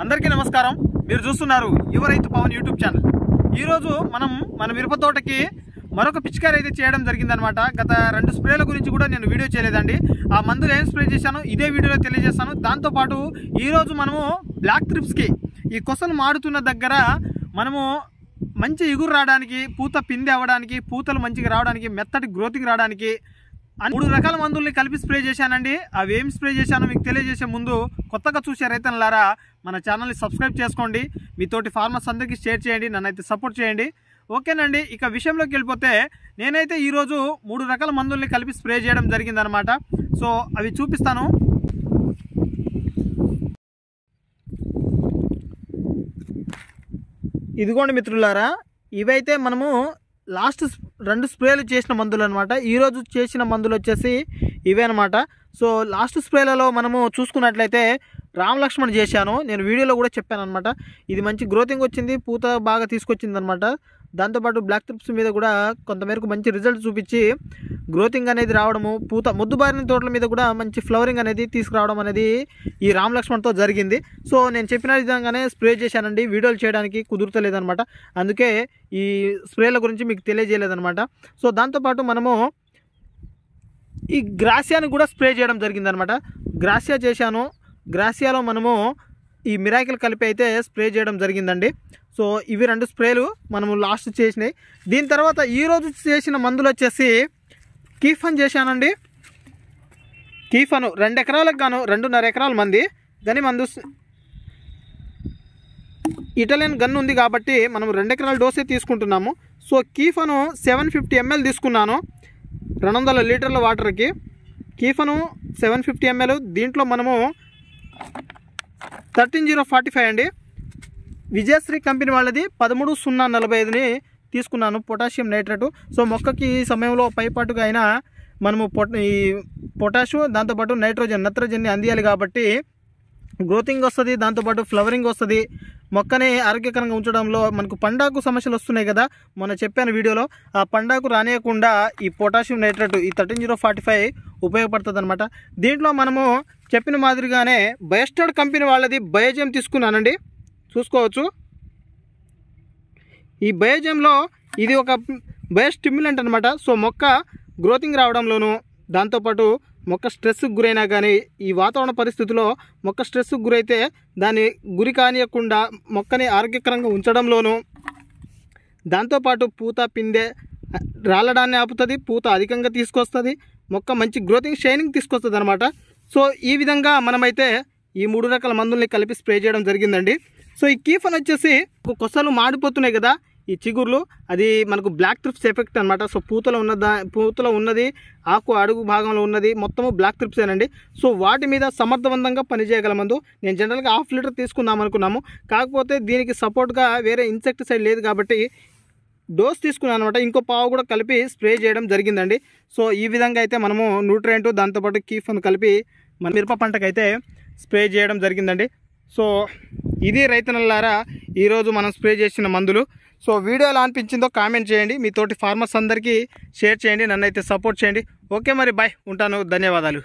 అందరికీ నమస్కారం. మీరు చూస్తున్నారు యువ రైతు పవన్ యూట్యూబ్ ఛానల్. ఈరోజు మన మిరప తోటకి మరొక పిచికారీ అయితే చేయడం జరిగిందనమాట. గత 2 స్ప్రేల గురించి కూడా నేను వీడియో చేయలేదండి. ఆ మందులు ఏం స్ప్రే చేశాను ఇదే వీడియోలో తెలియజేస్తాను. దాంతోపాటు ఈరోజు మనము బ్లాక్ థ్రిప్స్కి ఈ కొసలు మాడుతున్న దగ్గర మనము మంచి ఇగురు రావడానికి, పూత పిండి అవ్వడానికి, పూతలు మంచిగా రావడానికి, మెత్తటి గ్రోతింగ్ రావడానికి 3 రకాల మందుల్ని కలిపి స్ప్రే చేశానండి. అవి ఏం స్ప్రే చేశానో మీకు తెలియజేసే ముందు కొత్తగా చూసే రైతన్నలారా మన ఛానల్ని సబ్స్క్రైబ్ చేసుకోండి. మీతోటి ఫార్మర్స్ అందరికీ షేర్ చేయండి, నన్నైతే సపోర్ట్ చేయండి. ఓకేనండి, ఇక విషయంలోకి వెళ్ళిపోతే నేనైతే ఈరోజు 3 రకాల మందుల్ని కలిపి స్ప్రే చేయడం జరిగిందనమాట. సో అవి చూపిస్తాను. ఇదిగోండి మిత్రులారా, ఇవైతే మనము లాస్ట్ 2 స్ప్రేలు చేసిన మందులు అనమాట. ఈరోజు చేసిన మందులు వచ్చేసి ఇవే అనమాట. సో లాస్ట్ స్ప్రేలలో మనము చూసుకున్నట్లయితే రామ్ లక్ష్మణ్ చేశాను. నేను వీడియోలో కూడా చెప్పాను అనమాట. ఇది మంచి గ్రోతింగ్ వచ్చింది, పూత బాగా తీసుకొచ్చింది అనమాట. దాంతోపాటు బ్లాక్ థ్రిప్స్ మీద కూడా కొంతమేరకు మంచి రిజల్ట్ చూపించి గ్రోతింగ్ అనేది రావడము, పూత మొద్దుబారిన తోటల మీద కూడా మంచి ఫ్లవరింగ్ అనేది తీసుకురావడం అనేది ఈ రామ్ లక్ష్మణ్తో జరిగింది. సో నేను చెప్పిన విధంగానే స్ప్రే చేశానండి. వీడియోలు చేయడానికి కుదురుతలేదనమాట, అందుకే ఈ స్ప్రేల గురించి మీకు తెలియజేయలేదనమాట. సో దాంతోపాటు మనము ఈ గ్రాసియాని కూడా స్ప్రే చేయడం జరిగిందనమాట. గ్రాసియా చేశాను. గ్రాసియాలో మనము ఈ మిరాకిల్ కలిపి అయితే స్ప్రే చేయడం జరిగిందండి. సో ఇవి 2 స్ప్రేలు మనము లాస్ట్ చేసినాయి. దీని తర్వాత ఈరోజు చేసిన మందులు వచ్చేసి కీఫన్ చేశానండి. కీఫను 2 ఎకరాలకు గాను 2.5 ఎకరాల మంది గని మందు ఇటాలియన్ గన్ ఉంది కాబట్టి మనం 2 ఎకరాల డోసే తీసుకుంటున్నాము. సో కీఫను 750 ml తీసుకున్నాను 200 లీటర్ల వాటర్కి. కీఫను 750 ml. దీంట్లో మనము 13045 అండి, విజయశ్రీ కంపెనీ వాళ్ళది 13045ని తీసుకున్నాను, పొటాషియం నైట్రేటు. సో మొక్కకి ఈ సమయంలో పైపాటుగా అయినా మనము ఈ పొటాషు దాంతోపాటు నత్రజన్ని అందియాలి కాబట్టి గ్రోతింగ్ వస్తుంది, దాంతోపాటు ఫ్లవరింగ్ వస్తుంది. మొక్కని ఆరోగ్యకరంగా ఉంచడంలో మనకు పండాకు సమస్యలు వస్తున్నాయి కదా, మొన్న చెప్పాను వీడియోలో. ఆ పండాకు రానియకుండా ఈ పొటాషియం నైట్రేట్ ఈ 13045 ఉపయోగపడుతుంది అనమాట. దీంట్లో మనము చెప్పిన మాదిరిగానే బయోస్టార్ కంపెనీ వాళ్ళది బయోజెమ్ తీసుకున్నానండి, చూసుకోవచ్చు. ఈ బయోజెమ్లో ఇది ఒక బయోస్టిమ్యులెంట్ అనమాట. సో మొక్క గ్రోతింగ్ రావడంలోనూ, దాంతోపాటు మొక్క స్ట్రెస్కి గురైనా కానీ ఈ వాతావరణ పరిస్థితుల్లో మొక్క స్ట్రెస్కి గురైతే దాన్ని గురి కానియకుండా మొక్కని ఆరోగ్యకరంగా ఉంచడంలోనూ, దాంతోపాటు పూత పిందె రాలడాన్ని ఆపుతుంది, పూత అధికంగా తీసుకొస్తుంది, మొక్క మంచి గ్రోతింగ్ షైనింగ్ తీసుకొస్తుంది అనమాట. సో ఈ విధంగా మనమైతే ఈ 3 రకాల మందుల్ని కలిపి స్ప్రే చేయడం జరిగిందండి. సో ఈ కీఫన్ వచ్చేసి కొసలు మాడిపోతున్నాయి కదా ఈ చిగుర్లు, అది మనకు బ్లాక్ థ్రిప్స్ ఎఫెక్ట్ అనమాట. సో పూతలో ఉన్నది ఆకు అడుగు భాగంలో ఉన్నది మొత్తము బ్లాక్ థ్రిప్సేనండి. సో వాటి మీద సమర్థవంతంగా పనిచేయగల మందు. నేను జనరల్గా 1/2 లీటర్ తీసుకుందాం అనుకున్నాము, కాకపోతే దీనికి సపోర్ట్గా వేరే ఇన్సెక్టిసైడ్ లేదు కాబట్టి డోస్ తీసుకున్నాను అనమాట. ఇంకో పావు కూడా కలిపి స్ప్రే చేయడం జరిగిందండి. సో ఈ విధంగా అయితే మనము న్యూట్రియంట్ దాంతోపాటు కీఫన్ కలిపి మన మిరప పంటకైతే స్ప్రే చేయడం జరిగిందండి. సో ఇది రైతన్నలారా ఈరోజు మనం స్ప్రే చేసిన మందులు. సో వీడియో ఎలా అనిపించిందో కామెంట్ చేయండి, మీతోటి ఫార్మర్స్ అందరికీ షేర్ చేయండి, నన్నైతే సపోర్ట్ చేయండి. ఓకే మరి బాయ్, ఉంటాను, ధన్యవాదాలు.